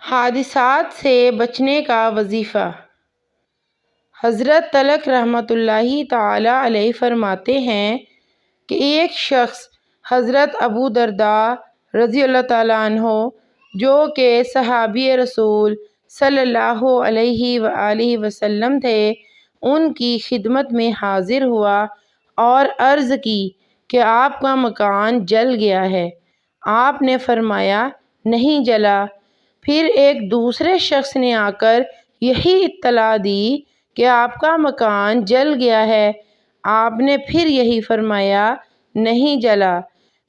حادثات سے بچنے کا وظیفہ۔ حضرت تلک رحمۃ اللہ تعالیٰ علیہ فرماتے ہیں کہ ایک شخص حضرت ابو درداء رضی اللہ تعالیٰ عنہ جو کہ صحابی رسول صلی اللہ علیہ وآلہ وسلم تھے، ان کی خدمت میں حاضر ہوا اور عرض کی کہ آپ کا مکان جل گیا ہے۔ آپ نے فرمایا نہیں جلا۔ پھر ایک دوسرے شخص نے آ کر یہی اطلاع دی کہ آپ کا مکان جل گیا ہے۔ آپ نے پھر یہی فرمایا نہیں جلا۔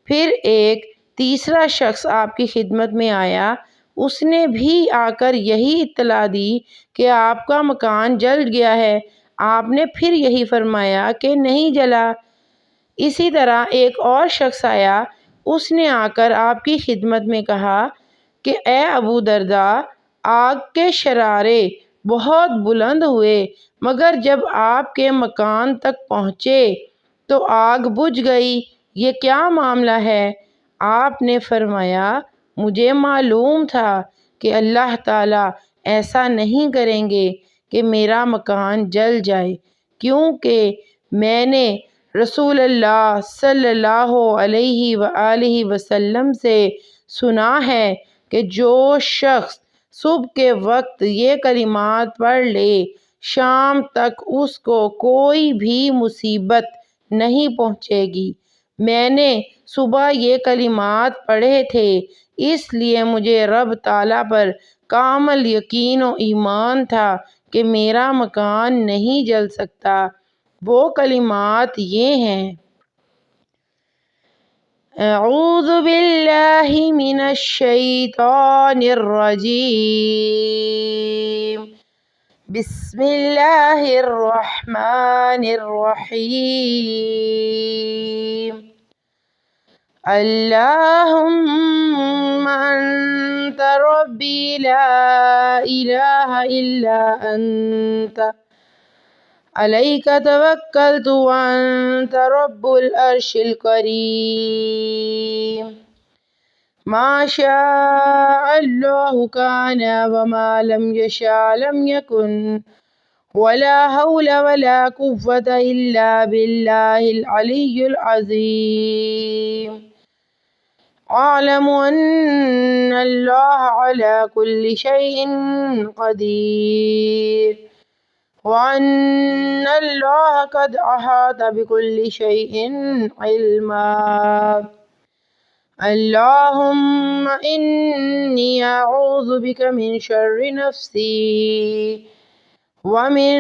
پھر ایک تیسرا شخص آپ کی خدمت میں آیا، اس نے بھی آ کر یہی اطلاع دی کہ آپ کا مکان جل گیا ہے۔ آپ نے پھر یہی فرمایا کہ نہیں جلا۔ اسی طرح ایک اور شخص آیا، اس نے آ کر آپ کی خدمت میں کہا کہ اے ابو درداء، آگ کے شرارے بہت بلند ہوئے، مگر جب آپ کے مکان تک پہنچے تو آگ بجھ گئی، یہ کیا معاملہ ہے؟ آپ نے فرمایا مجھے معلوم تھا کہ اللہ تعالیٰ ایسا نہیں کریں گے کہ میرا مکان جل جائے، کیونکہ میں نے رسول اللہ صلی اللہ علیہ وآلہ وسلم سے سنا ہے کہ جو شخص صبح کے وقت یہ کلمات پڑھ لے، شام تک اس کو کوئی بھی مصیبت نہیں پہنچے گی۔ میں نے صبح یہ کلمات پڑھے تھے، اس لیے مجھے رب تعالیٰ پر کامل یقین و ایمان تھا کہ میرا مکان نہیں جل سکتا۔ وہ کلمات یہ ہیں: اعوذ باللہ من الشیطان الرجیم، بسم اللہ الرحمن الرحیم، اللہم انت ربی لا الہ الا انت، علیک توکلت وانت رب العرش الکریم، ما شاء اللہ کان وما لم یشاء لم یکن، ولا حول ولا قوة الا باللہ العلی العظیم، اعلم ان اللہ علی کل شیء قدیر، وَأَنَّ اللَّهَ قَدْ أَحَاطَ بِكُلِّ شَيْءٍ عِلْمًا، اللهم إني أعوذ بك من شر نفسي ومن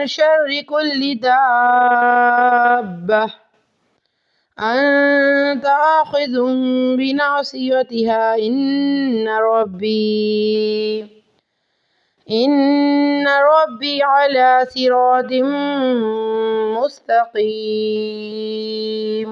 شر كل دابة أنت آخذ بناصيتها، إن ربي على صراط مستقیم۔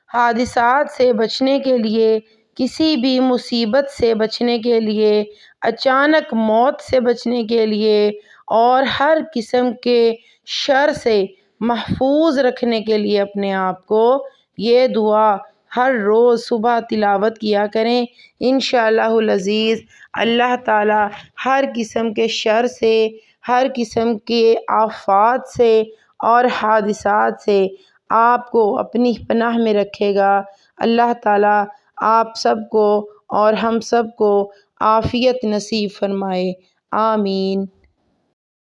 حادثات سے بچنے کے لیے، کسی بھی مصیبت سے بچنے کے لیے، اچانک موت سے بچنے کے لیے اور ہر قسم کے شر سے محفوظ رکھنے کے لیے اپنے آپ کو یہ دعا ہر روز صبح تلاوت کیا کریں۔ انشاءاللہ العزیز اللہ تعالیٰ ہر قسم کے شر سے، ہر قسم کے آفات سے اور حادثات سے آپ کو اپنی پناہ میں رکھے گا۔ اللہ تعالیٰ آپ سب کو اور ہم سب کو عافیت نصیب فرمائے، آمین۔